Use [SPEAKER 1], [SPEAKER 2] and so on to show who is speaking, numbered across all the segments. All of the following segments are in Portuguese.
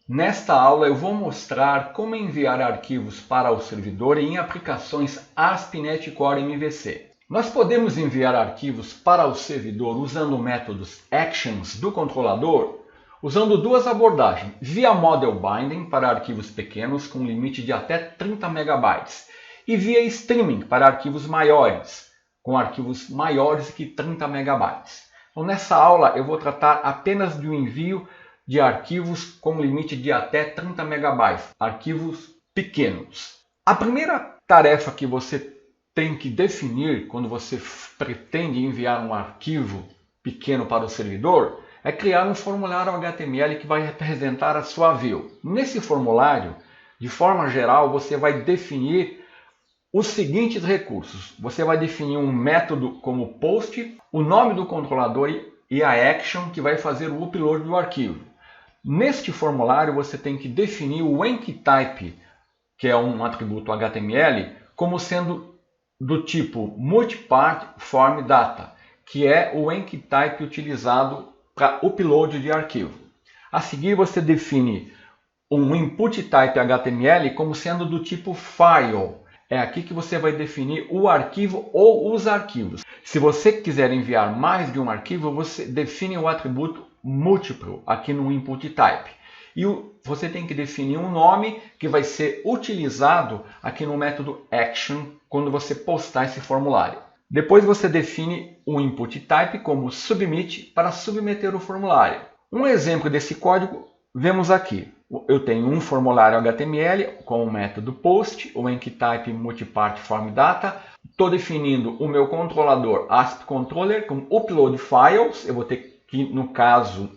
[SPEAKER 1] Nesta aula eu vou mostrar como enviar arquivos para o servidor em aplicações ASP.NET Core MVC. Nós podemos enviar arquivos para o servidor usando métodos actions do controlador, usando duas abordagens, via Model Binding para arquivos pequenos com limite de até 30 MB e via Streaming para arquivos maiores, com arquivos maiores que 30 MB. Então, nessa aula eu vou tratar apenas do envio de arquivos com limite de até 30 MB, arquivos pequenos. A primeira tarefa que você tem que definir quando você pretende enviar um arquivo pequeno para o servidor é criar um formulário HTML que vai representar a sua view. Nesse formulário, de forma geral, você vai definir os seguintes recursos. Você vai definir um método como post, o nome do controlador e a action que vai fazer o upload do arquivo. Neste formulário você tem que definir o EnctyType, que é um atributo HTML, como sendo do tipo multipart form data, que é o EnctyType utilizado para upload de arquivo. A seguir você define um input-type HTML como sendo do tipo file. É aqui que você vai definir o arquivo ou os arquivos. Se você quiser enviar mais de um arquivo, você define o atributo múltiplo aqui no input type. E você tem que definir um nome que vai ser utilizado aqui no método action quando você postar esse formulário. Depois você define o input type como submit para submeter o formulário. Um exemplo desse código vemos aqui. Eu tenho um formulário HTML com o método post, o EnctyType multipart form data. Estou definindo o meu controlador ASP controller com upload files. Eu vou ter que, no caso,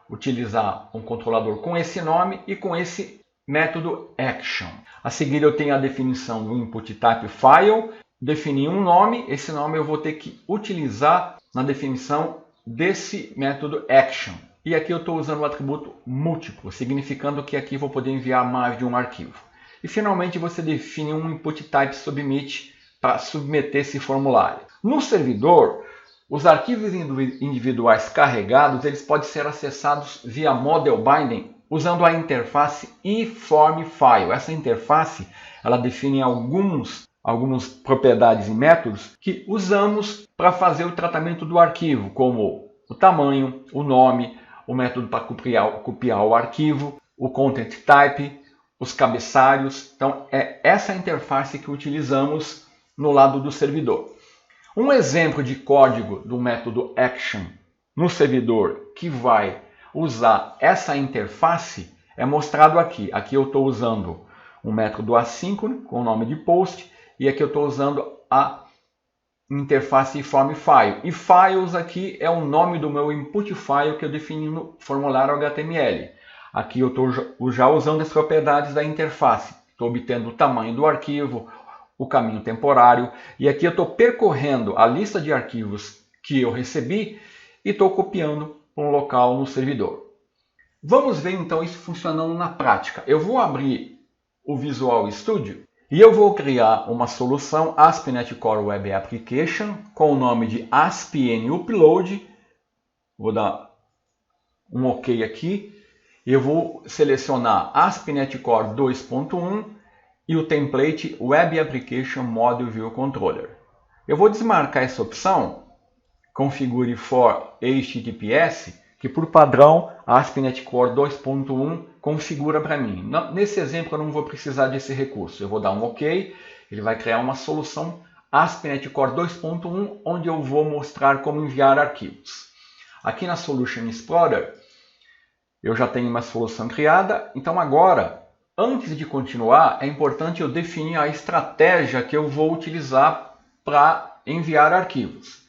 [SPEAKER 1] utilizar um controlador com esse nome e com esse método action. A seguir eu tenho a definição do input type file, definir um nome, esse nome eu vou ter que utilizar na definição desse método action. E aqui eu estou usando o atributo múltiplo, significando que aqui vou poder enviar mais de um arquivo. E finalmente você define um input type submit para submeter esse formulário. No servidor, os arquivos individuais carregados eles podem ser acessados via Model Binding usando a interface iFormFile. Essa interface ela define algumas propriedades e métodos que usamos para fazer o tratamento do arquivo, como o tamanho, o nome, o método para copiar o arquivo, o content type, os cabeçalhos. Então é essa interface que utilizamos no lado do servidor. Um exemplo de código do método action no servidor que vai usar essa interface é mostrado aqui. Aqui eu estou usando um método assíncrono com o nome de post e aqui eu estou usando a interface iFormFile. E files aqui é o nome do meu input file que eu defini no formulário HTML. Aqui eu estou já usando as propriedades da interface. Estou obtendo o tamanho do arquivo, o caminho temporário. E aqui eu estou percorrendo a lista de arquivos que eu recebi e estou copiando para um local no servidor. Vamos ver então isso funcionando na prática. Eu vou abrir o Visual Studio e eu vou criar uma solução ASP.NET Core Web Application com o nome de ASP.N Upload. Vou dar um OK aqui. Eu vou selecionar ASP.NET Core 2.1 e o template Web Application Module View Controller. Eu vou desmarcar essa opção, configure for HTTPS, que por padrão a ASP.NET Core 2.1 configura para mim. Nesse exemplo eu não vou precisar desse recurso. Eu vou dar um OK, ele vai criar uma solução ASP.NET Core 2.1, onde eu vou mostrar como enviar arquivos. Aqui na Solution Explorer, eu já tenho uma solução criada, então agora, antes de continuar, é importante eu definir a estratégia que eu vou utilizar para enviar arquivos.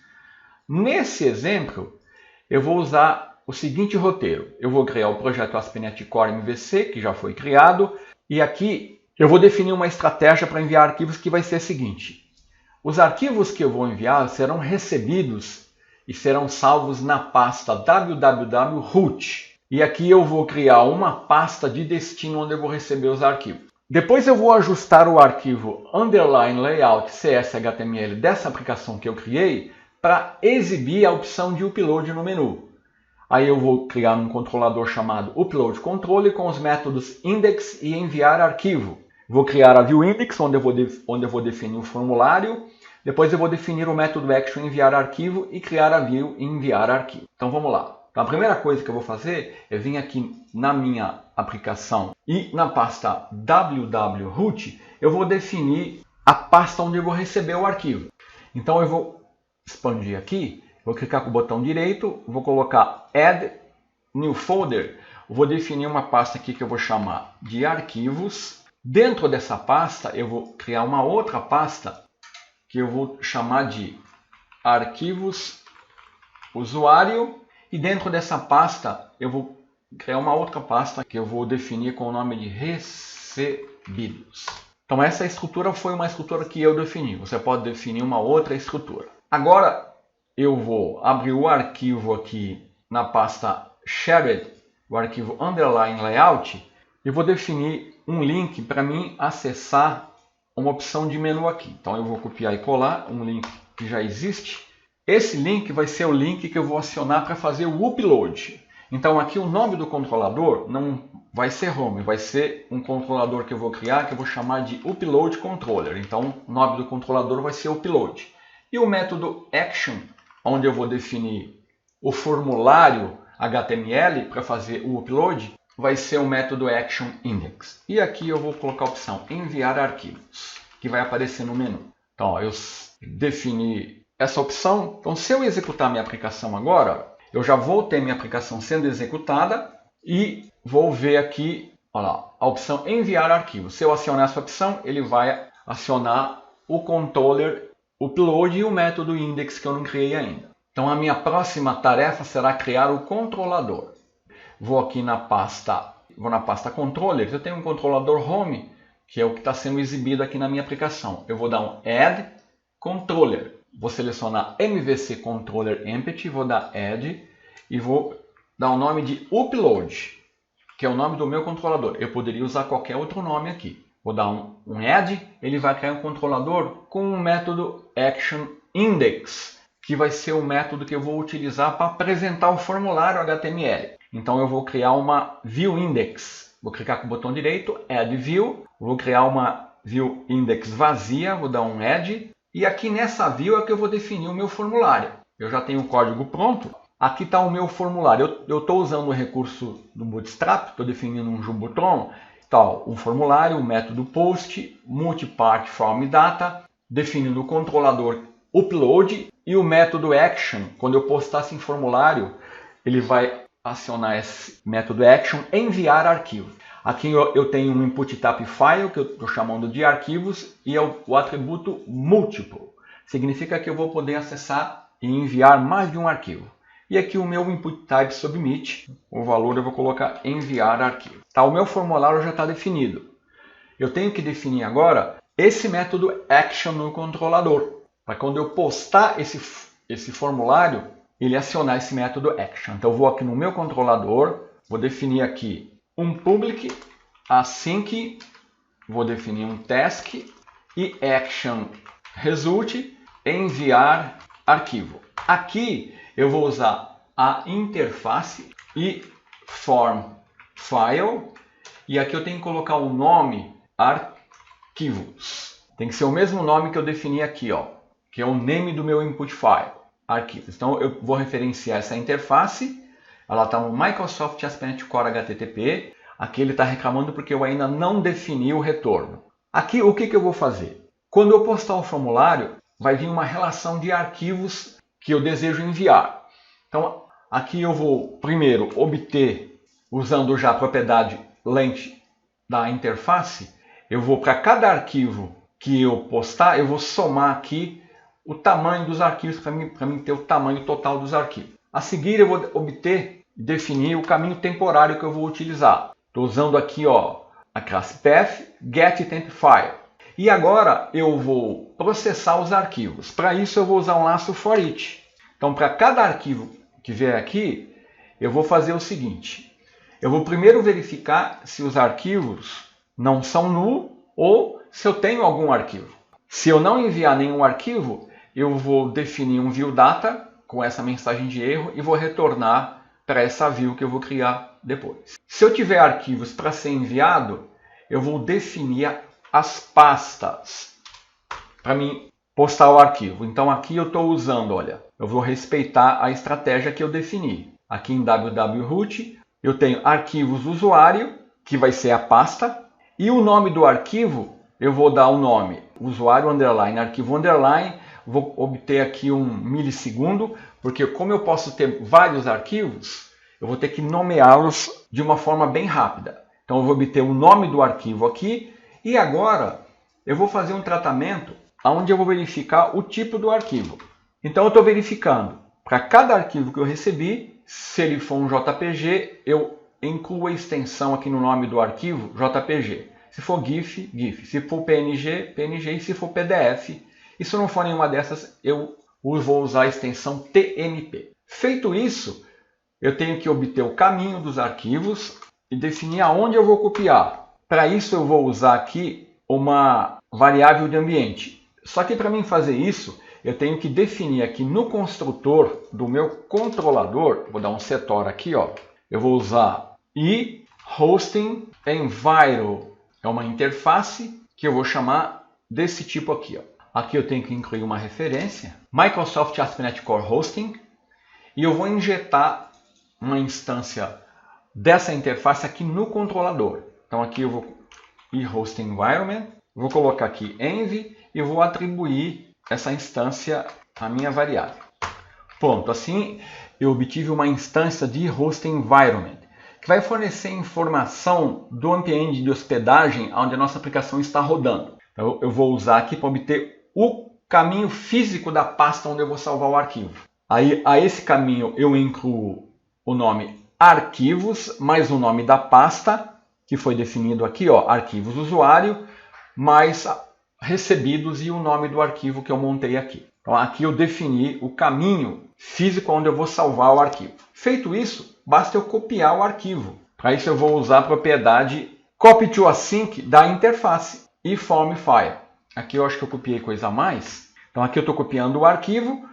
[SPEAKER 1] Nesse exemplo, eu vou usar o seguinte roteiro. Eu vou criar o projeto ASP.NET Core MVC, que já foi criado, e aqui eu vou definir uma estratégia para enviar arquivos que vai ser a seguinte. Os arquivos que eu vou enviar serão recebidos e serão salvos na pasta www.root. E aqui eu vou criar uma pasta de destino onde eu vou receber os arquivos. Depois eu vou ajustar o arquivo underline layout CSHTML dessa aplicação que eu criei para exibir a opção de upload no menu. Aí eu vou criar um controlador chamado upload controller com os métodos index e enviar arquivo. Vou criar a view index, onde eu vou definir o formulário. Depois eu vou definir o método action enviar arquivo e criar a view enviar arquivo. Então vamos lá. Então, a primeira coisa que eu vou fazer é vir aqui na minha aplicação e na pasta www-root eu vou definir a pasta onde eu vou receber o arquivo. Então eu vou expandir aqui, vou clicar com o botão direito, vou colocar Add New Folder, vou definir uma pasta aqui que eu vou chamar de arquivos. Dentro dessa pasta eu vou criar uma outra pasta que eu vou chamar de arquivos usuário. E dentro dessa pasta, eu vou criar uma outra pasta que eu vou definir com o nome de recebidos. Então essa estrutura foi uma estrutura que eu defini. Você pode definir uma outra estrutura. Agora eu vou abrir o arquivo aqui na pasta shared, o arquivo underline layout, e vou definir um link para mim acessar uma opção de menu aqui. Então eu vou copiar e colar um link que já existe. Esse link vai ser o link que eu vou acionar para fazer o upload. Então aqui o nome do controlador não vai ser home, vai ser um controlador que eu vou criar que eu vou chamar de upload controller. Então o nome do controlador vai ser upload. E o método action, onde eu vou definir o formulário HTML para fazer o upload, vai ser o método action index. E aqui eu vou colocar a opção enviar arquivos, que vai aparecer no menu. Então ó, eu defini essa opção. Então, se eu executar minha aplicação agora, eu já vou ter minha aplicação sendo executada e vou ver aqui, olha lá, a opção enviar arquivo. Se eu acionar essa opção, ele vai acionar o controller upload e o método index que eu não criei ainda. Então, a minha próxima tarefa será criar o controlador. Vou aqui na pasta controller, eu tenho um controlador home, que é o que está sendo exibido aqui na minha aplicação. Eu vou dar um add controller. Vou selecionar MVC Controller Empty, vou dar Add e vou dar o nome de Upload, que é o nome do meu controlador. Eu poderia usar qualquer outro nome aqui. Vou dar um Add, ele vai criar um controlador com o método Action Index, que vai ser o método que eu vou utilizar para apresentar o formulário HTML. Então eu vou criar uma View Index. Vou clicar com o botão direito, Add View, vou criar uma View Index vazia, vou dar um Add. E aqui nessa view é que eu vou definir o meu formulário. Eu já tenho o código pronto. Aqui está o meu formulário. Eu estou usando o recurso do Bootstrap, estou definindo um Jumbotron. Então, o formulário, o método post, multipart form data, definindo o controlador upload e o método action. Quando eu postar esse formulário, ele vai acionar esse método action enviar arquivo. Aqui eu tenho um input type file, que eu estou chamando de arquivos, e é o atributo multiple. Significa que eu vou poder acessar e enviar mais de um arquivo. E aqui o meu input type submit, o valor eu vou colocar enviar arquivo. Tá, o meu formulário já está definido. Eu tenho que definir agora esse método action no controlador, para quando eu postar esse formulário, ele acionar esse método action. Então eu vou aqui no meu controlador, vou definir aqui um public async, vou definir um task e action result enviar arquivo. Aqui eu vou usar a interface e form file e aqui eu tenho que colocar o nome arquivos. Tem que ser o mesmo nome que eu defini aqui, ó, que é o name do meu input file, arquivos. Então eu vou referenciar essa interface. Ela está no Microsoft ASP.NET Core HTTP. Aqui ele está reclamando porque eu ainda não defini o retorno. Aqui o que eu vou fazer? Quando eu postar o formulário, vai vir uma relação de arquivos que eu desejo enviar. Então aqui eu vou primeiro obter, usando já a propriedade length da interface, eu vou para cada arquivo que eu postar, eu vou somar aqui o tamanho dos arquivos para mim ter o tamanho total dos arquivos. A seguir eu vou obter e definir o caminho temporário que eu vou utilizar. Estou usando aqui ó, a classe path getTempFile. E agora eu vou processar os arquivos. Para isso eu vou usar um laço forEach. Então para cada arquivo que vier aqui, eu vou fazer o seguinte. Eu vou primeiro verificar se os arquivos não são null ou se eu tenho algum arquivo. Se eu não enviar nenhum arquivo, eu vou definir um viewData com essa mensagem de erro e vou retornar para essa view que eu vou criar depois. Se eu tiver arquivos para ser enviado, eu vou definir as pastas para mim postar o arquivo. Então aqui eu estou usando, olha, eu vou respeitar a estratégia que eu defini. Aqui em www.root eu tenho arquivos usuário, que vai ser a pasta, e o nome do arquivo eu vou dar o nome usuário underline arquivo underline. Vou obter aqui 1 milissegundo, porque como eu posso ter vários arquivos, eu vou ter que nomeá-los de uma forma bem rápida. Então eu vou obter o nome do arquivo aqui, e agora eu vou fazer um tratamento onde eu vou verificar o tipo do arquivo. Então eu estou verificando, para cada arquivo que eu recebi, se ele for um JPG, eu incluo a extensão aqui no nome do arquivo, JPG. Se for GIF, GIF. Se for PNG, PNG. E se for PDF. E se não for nenhuma dessas, eu vou usar a extensão TMP. Feito isso, eu tenho que obter o caminho dos arquivos e definir aonde eu vou copiar. Para isso, eu vou usar aqui uma variável de ambiente. Só que para mim fazer isso, eu tenho que definir aqui no construtor do meu controlador, vou dar um setor aqui, ó. Eu vou usar hosting environment, é uma interface que eu vou chamar desse tipo aqui, ó. Aqui eu tenho que incluir uma referência, Microsoft ASP.NET Core Hosting, e eu vou injetar uma instância dessa interface aqui no controlador. Então aqui eu vou hosting environment, vou colocar aqui env e vou atribuir essa instância à minha variável. Pronto, assim eu obtive uma instância de hosting environment, que vai fornecer informação do ambiente de hospedagem onde a nossa aplicação está rodando. Então eu vou usar aqui para obter o caminho físico da pasta onde eu vou salvar o arquivo. Aí a esse caminho eu incluo o nome arquivos, mais o nome da pasta, que foi definido aqui, ó, arquivos usuário, mais recebidos e o nome do arquivo que eu montei aqui. Então aqui eu defini o caminho físico onde eu vou salvar o arquivo. Feito isso, basta eu copiar o arquivo. Para isso eu vou usar a propriedade copy to async da interface e form file. Aqui eu acho que eu copiei coisa a mais. Então aqui eu estou copiando o arquivo.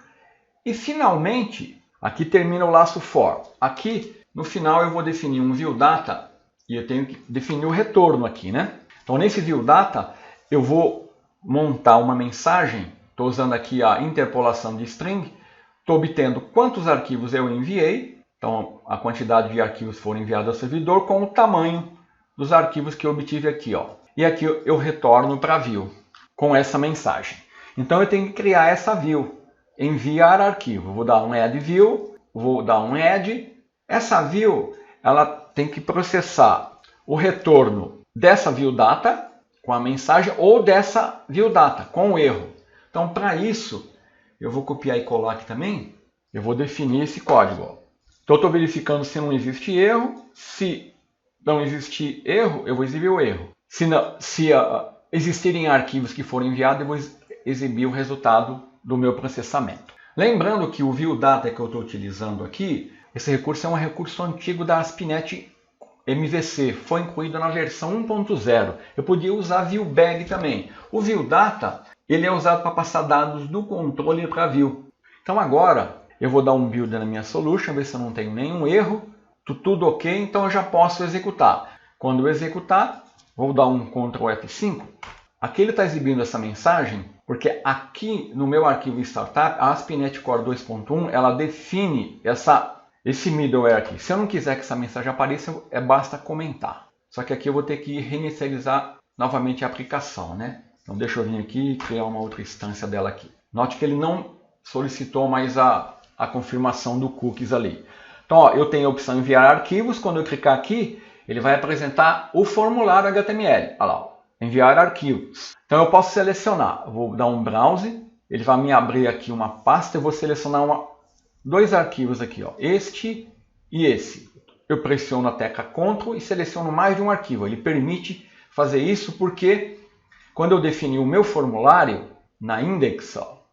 [SPEAKER 1] E finalmente, aqui termina o laço for. Aqui no final eu vou definir um viewData e eu tenho que definir o retorno aqui, né? Então nesse viewData eu vou montar uma mensagem. Estou usando aqui a interpolação de string. Estou obtendo quantos arquivos eu enviei. Então a quantidade de arquivos foram enviados ao servidor com o tamanho dos arquivos que eu obtive aqui, ó. E aqui eu retorno para a view com essa mensagem. Então eu tenho que criar essa view, enviar arquivo. Vou dar um add view, vou dar um add. Essa view ela tem que processar o retorno dessa viewData com a mensagem ou dessa viewData com o erro. Então para isso eu vou copiar e colar aqui também. Eu vou definir esse código. Ó. Então eu estou verificando se não existe erro. Se não existir erro, eu vou exibir o erro. Se existirem arquivos que foram enviados, eu vou exibir o resultado do meu processamento. Lembrando que o viewData que eu estou utilizando aqui, esse recurso é um recurso antigo da ASP.NET MVC, foi incluído na versão 1.0. Eu podia usar viewBag também. O viewData ele é usado para passar dados do controle para a view. Então agora eu vou dar um build na minha solution, ver se eu não tenho nenhum erro. Tudo ok, então eu já posso executar. Quando eu executar, vou dar um Ctrl F5. Aqui ele está exibindo essa mensagem, porque aqui no meu arquivo startup, a ASP.NET Core 2.1, ela define esse middleware aqui. Se eu não quiser que essa mensagem apareça, basta comentar. Só que aqui eu vou ter que reinicializar novamente a aplicação, né? Então deixa eu vir aqui e criar uma outra instância dela aqui. Note que ele não solicitou mais a confirmação do cookies ali. Então ó, eu tenho a opção enviar arquivos. Quando eu clicar aqui, ele vai apresentar o formulário HTML. Olha lá, ó, enviar arquivos. Então eu posso selecionar. Eu vou dar um browse. Ele vai me abrir aqui uma pasta. Eu vou selecionar dois arquivos aqui, ó, este e esse. Eu pressiono a tecla Ctrl e seleciono mais de um arquivo. Ele permite fazer isso porque quando eu defini o meu formulário na index, ó,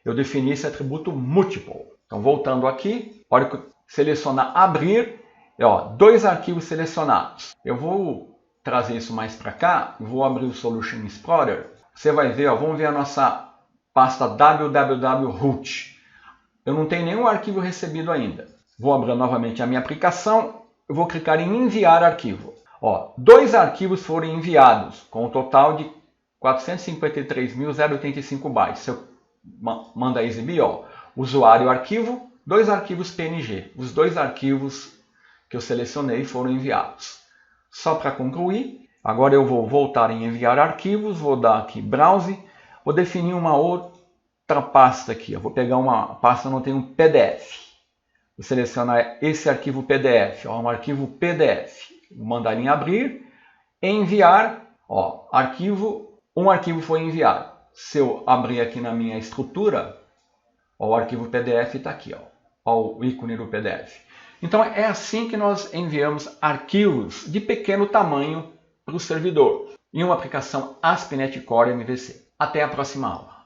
[SPEAKER 1] eu defini esse atributo multiple. Então voltando aqui, a hora que eu selecionar abrir, ó, dois arquivos selecionados. Eu vou trazer isso mais para cá, vou abrir o Solution Explorer. Você vai ver, ó, vamos ver a nossa pasta www.root. Eu não tenho nenhum arquivo recebido ainda. Vou abrir novamente a minha aplicação. Eu vou clicar em enviar arquivo. Ó, 2 arquivos foram enviados, com um total de 453.085 bytes. Se eu mandar exibir, ó, usuário arquivo, 2 arquivos PNG. Os 2 arquivos que eu selecionei foram enviados. Só para concluir, agora eu vou voltar em enviar arquivos, vou dar aqui browse, vou definir uma outra pasta aqui. Eu vou pegar uma pasta onde tem um PDF. Vou selecionar esse arquivo PDF, ó, um arquivo PDF. Vou mandar em abrir, enviar, ó, um arquivo foi enviado. Se eu abrir aqui na minha estrutura, ó, o arquivo PDF está aqui, ó, o ícone do PDF. Então é assim que nós enviamos arquivos de pequeno tamanho para o servidor em uma aplicação ASP.NET Core MVC. Até a próxima aula.